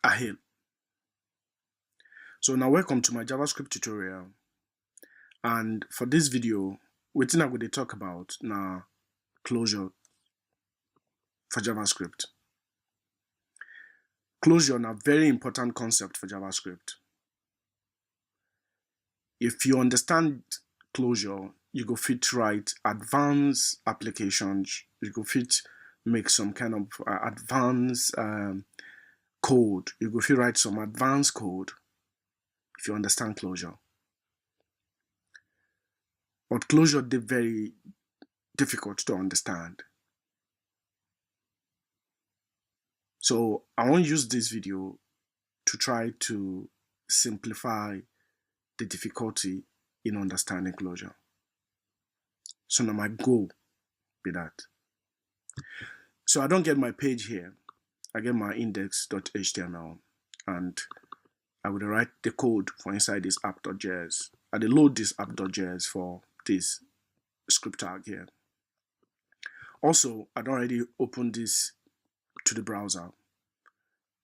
Ahel. So now welcome to my JavaScript tutorial, and for this video wetin I go to talk about now closure for JavaScript. Closure na very important concept for JavaScript. If you understand closure, you go fit write advanced applications, you go fit make some kind of advanced code, you go fit write some advanced code if you understand closure. But closure is very difficult to understand. So I want to use this video to try to simplify the difficulty in understanding closure. So now my goal be that. So I don't get my page here. I get my index.html and I would write the code for inside this app.js. I load this app.js for this script tag here. Also, I don't already open this to the browser.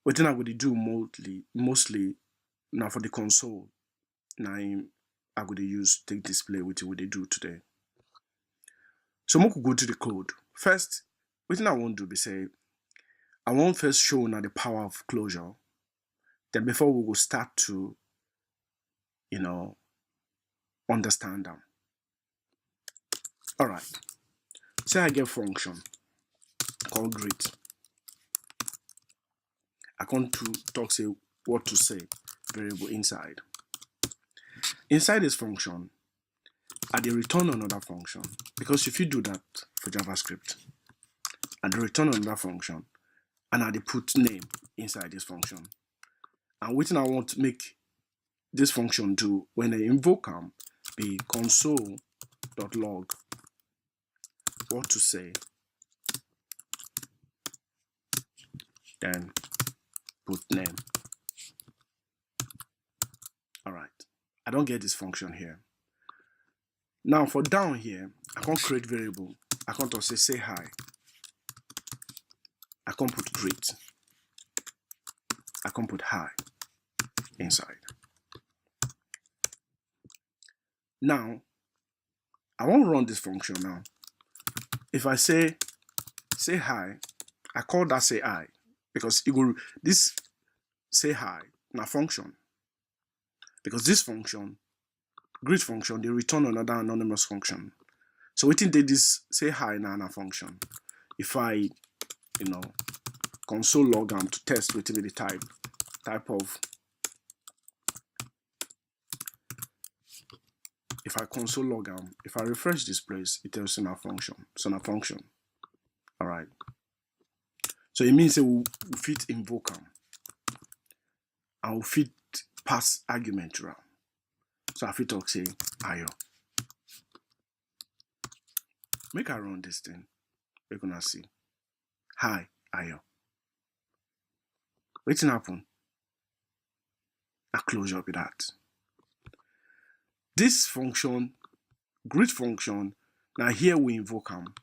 What I would do mostly now for the console. Now I would use take display what they do today. So I could go to the code. First, what I want to do be say, I want first show now the power of closure. Then before we will start to, understand them. All right. Say I get function called greet. I come to talk say what to say variable inside. Inside this function, I return another function, because if you do that for JavaScript, I return another function and I put name inside this function. And what I want to make this function do when I invoke them be console.log what to say, then put name. All right, I don't get this function here. Now for down here, I can't create variable. I can't also say hi. I can't put greet. I can't put hi inside. Now I won't run this function now. If I say hi, I call that say hi because it will this say hi na function, because this function greet function they return another anonymous function. So waiting did this say hi na function. If I console log to test with the type of, if I console log if I refresh this place, it tells me a function. So a function. All right. So it means that we fit invoke them and we fit pass argument to them. So I fit talk say ayo. Make I run this thing. We're gonna see. Hi, ayo. Waiting happen. A closure with that. This function, greet function, now here we invoke them.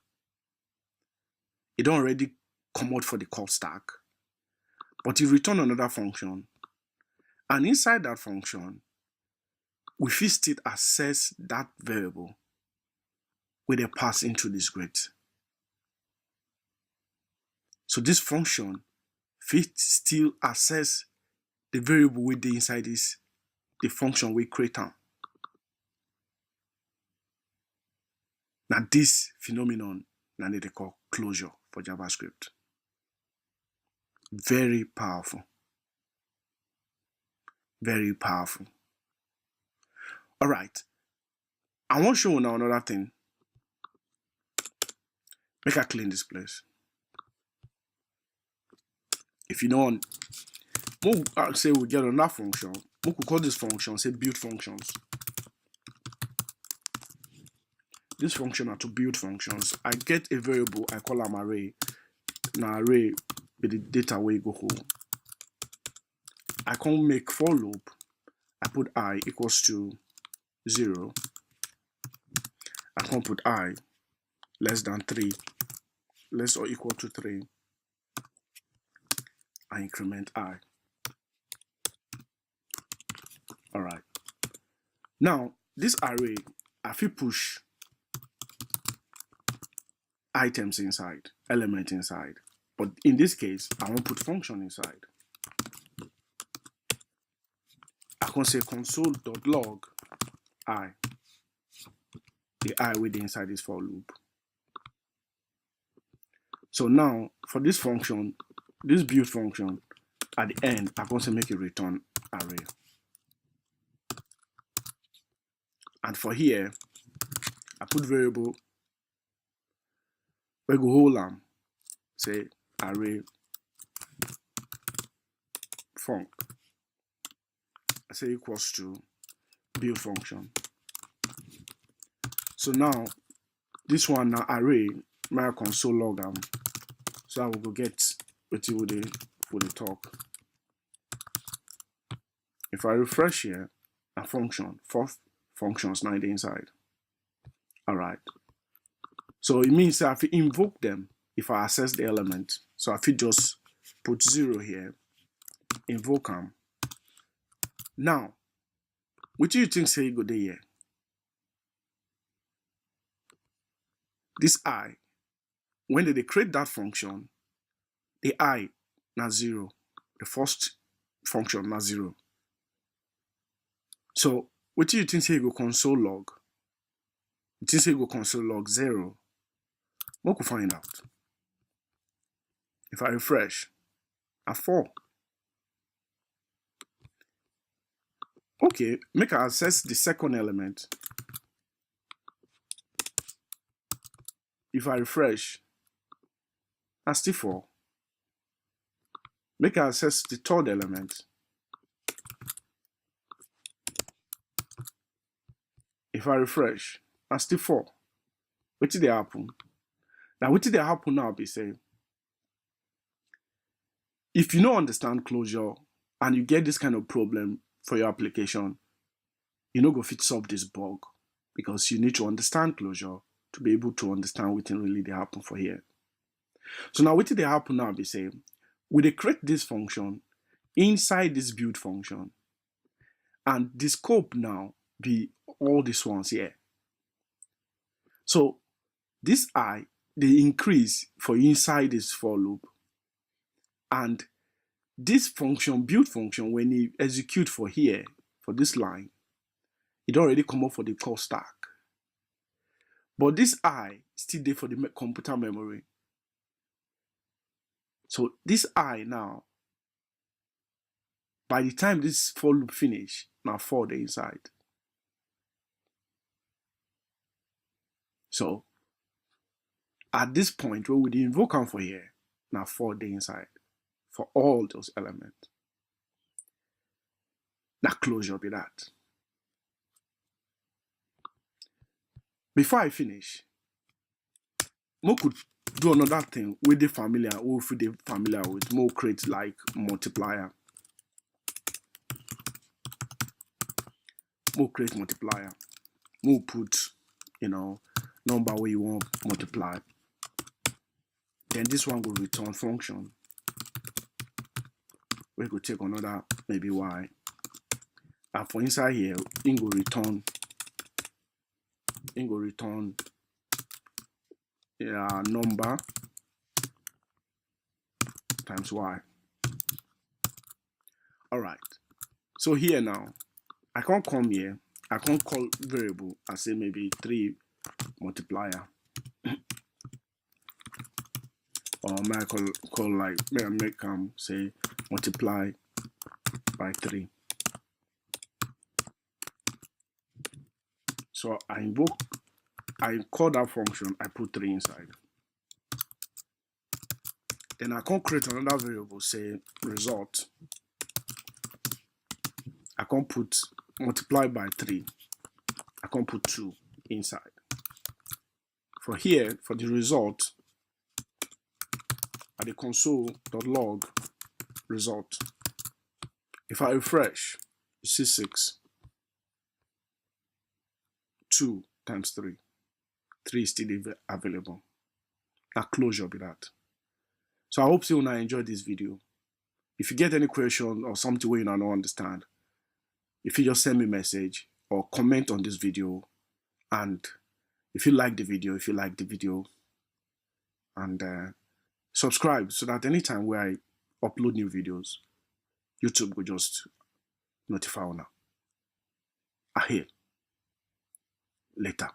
It don't already come out for the call stack, but it return another function. And inside that function, we fit still access that variable where they pass into this greet. So this function fit still access the variable with the inside this the function we create them. Now this phenomenon now they call closure for JavaScript. Very powerful. Very powerful. All right. I want to show you now another thing. Make I clean this place. If you know on, we'll say we get another function. We could call this function say build functions. This function are to build functions. I get a variable, I call them array. Now array with the data where you go home. I can make for loop. I put I equals to 0. I can put I less than 3, less or equal to 3. I increment I. Now, this array, I fit push items inside, element inside. But in this case, I won't put function inside. I can say console.log I, the I within inside this for loop. So now for this function, this build function, at the end, I can say make a return array. And for here, I put variable, we go hold them, say array func. I say equals to build function. So now this one now array, my console log them. So I will go get what you would talk. If I refresh here, a function, fourth functions now inside. Alright. So it means that if I invoke them, if I access the element, so if I just put 0 here, invoke them. Now, what do you think say go there here? This I, when they create that function, the I now 0, the first function now 0. So what do you think say go console log? You think say go console log 0? We could find out. If I refresh, a 4. Okay, make I access the second element. If I refresh, I still 4. Make I access the third element. If I refresh, I still 4. What did they happen? Now, what did they happen now be say, if you don't understand closure and you get this kind of problem for your application, you know go fit solve this bug because you need to understand closure to be able to understand what really they happen for here. So now what did they happen now be say, we they create this function inside this build function, and the scope now be all these ones here. So this I, they increase for inside this for loop, and this function, build function, when you execute for here, for this line, it already come up for the call stack. But this I still there for the computer memory. So this I now, by the time this for loop finish, now 4 the inside. So at this point where we invoke them for here, now 4 the inside for all those elements. Now closure be that. Before I finish, we could do another thing with the familiar, or if they familiar with, more create like multiplier. More create multiplier. More put, number where you want multiply. Then this one will return function. We could take another maybe y. And for inside here, it will return number times y. Alright. So here now, I can't come here. I can't call variable and say maybe 3 multiplier. Or may I call like, may I make say multiply by 3. So I call that function, I put 3 inside. Then I can create another variable, say result. I can put multiply by 3. I can put 2 inside. For here, for the result, at the console.log result. If I refresh, you see 6. 2 times 3. 3 is still available. That closure be that. So I hope you enjoyed this video. If you get any question or something where you don't understand, if you just send me a message, or comment on this video. And if you like the video, and subscribe, so that anytime where I upload new videos, YouTube will just notify you now. Ahead later.